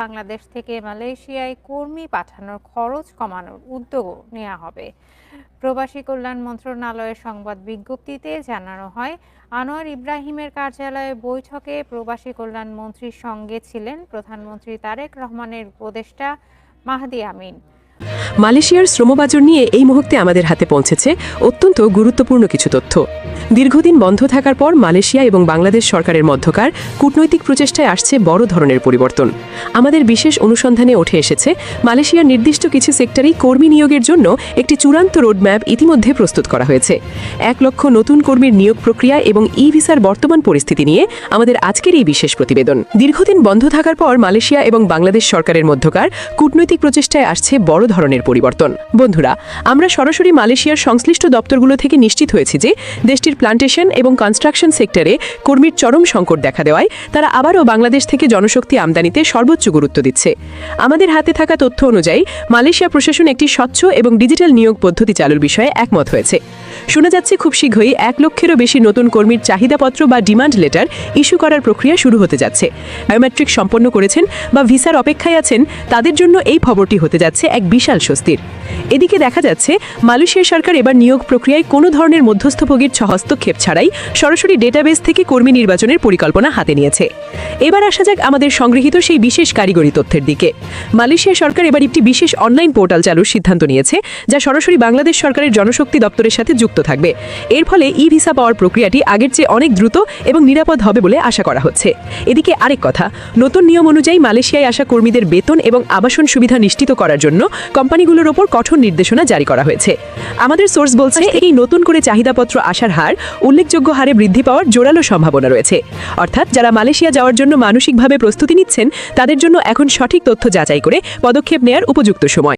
বাংলাদেশ থেকে মালয়েশিয়ায় কর্মী পাঠানোর খরচ কমানোর উদ্যোগও নেওয়া হবে। প্রবাসী কল্যাণ মন্ত্রণালয়ের সংবাদ বিজ্ঞপ্তিতে জানানো হয়, আনোয়ার ইব্রাহিমের কার্যালয়ে বৈঠকে প্রবাসী কল্যাণ মন্ত্রীর সঙ্গে ছিলেন প্রধানমন্ত্রী তারেক রহমানের উপদেষ্টা মাহদি আমিন। মালয়েশিয়ার শ্রমবাজার নিয়ে এই মুহূর্তে আমাদের হাতে পৌঁছেছে অত্যন্ত গুরুত্বপূর্ণ কিছু তথ্য। দীর্ঘদিন বন্ধ থাকার পর মালয়েশিয়া এবং বাংলাদেশ সরকারের মধ্যকার কূটনৈতিক প্রচেষ্টায় আসছে বড় ধরনের পরিবর্তন। আমাদের বিশেষ অনুসন্ধানে উঠে এসেছে, মালয়েশিয়ার নির্দিষ্ট কিছু সেক্টরেই কর্মী নিয়োগের জন্য একটি চূড়ান্ত রোডম্যাপ ইতিমধ্যে প্রস্তুত করা হয়েছে। 1 লক্ষ নতুন কর্মীর নিয়োগ প্রক্রিয়া এবং ভিসার বর্তমান পরিস্থিতি নিয়ে আমাদের আজকের এই বিশেষ প্রতিবেদন। দীর্ঘদিন বন্ধ থাকার পর মালয়েশিয়া এবং বাংলাদেশ সরকারের মধ্যকার কূটনৈতিক প্রচেষ্টায় আসছে বড় ধরনের পরিবর্তন। বন্ধুরা, আমরা সরাসরি মালয়েশিয়ার সংশ্লিষ্ট দপ্তরগুলো থেকে নিশ্চিত হয়েছি যে দেশটির প্লান্টেশন এবং কনস্ট্রাকশন সেক্টরে কর্মীর চরম সংকট দেখা দেওয়ায় তারা আবারও বাংলাদেশ থেকে জনশক্তি আমদানিতে সর্বোচ্চ গুরুত্ব দিচ্ছে। আমাদের হাতে থাকা তথ্য অনুযায়ী মালয়েশিয়া প্রশাসন একটি স্বচ্ছ এবং ডিজিটাল নিয়োগ পদ্ধতি চালুর বিষয়ে একমত হয়েছে। শোনা যাচ্ছে খুব শীঘ্রই 1 লক্ষেরও বেশি নতুন কর্মীর চাহিদাপত্র বা ডিমান্ড লেটার ইস্যু করার প্রক্রিয়া শুরু হতে যাচ্ছে। বায়োমেট্রিক সম্পন্ন করেছেন বা ভিসার অপেক্ষায় আছেন তাদের জন্য এই খবরটি হতে যাচ্ছে এক বিশাল স্বস্তির। এদিকে দেখা যাচ্ছে, মালয়েশিয়া সরকার এবার নিয়োগ প্রক্রিয়ায় কোনো ধরনের মধ্যস্থভোগীর হস্তক্ষেপ ছাড়াই সরাসরি ডেটাবেস থেকে কর্মী নির্বাচনের পরিকল্পনা হাতে নিয়েছে। এবার আসা যাক আমাদের সংগৃহীত সেই বিশেষ কারিগরি তথ্যের দিকে। মালয়েশিয়া সরকার এবার একটি বিশেষ অনলাইন পোর্টাল চালুর সিদ্ধান্ত নিয়েছে, যা সরাসরি বাংলাদেশ সরকারের জনশক্তি দপ্তরের সাথে যুক্ত থাকবে। এর ফলে ভিসা পাওয়ার প্রক্রিয়াটি আগের চেয়ে অনেক দ্রুত এবং নিরাপদ হবে বলে আশা করা হচ্ছে। এদিকে আরেক কথা, নতুন নিয়ম অনুযায়ী মালয়েশিয়ায় আসা কর্মীদের বেতন এবং আবাসন সুবিধা নিশ্চিত করার জন্য কোম্পানিগুলোর ওপর কঠোর নির্দেশনা জারি করা হয়েছে। আমাদের সোর্স বলছে, এই নতুন করে চাহিদাপত্র আসার হার উল্লেখযোগ্য হারে বৃদ্ধি পাওয়ার জোরালো সম্ভাবনা রয়েছে। অর্থাৎ যারা মালয়েশিয়া যাওয়ার জন্য মানসিকভাবে প্রস্তুতি নিচ্ছেন, তাদের জন্য এখন সঠিক তথ্য যাচাই করে পদক্ষেপ নেওয়ার উপযুক্ত সময়।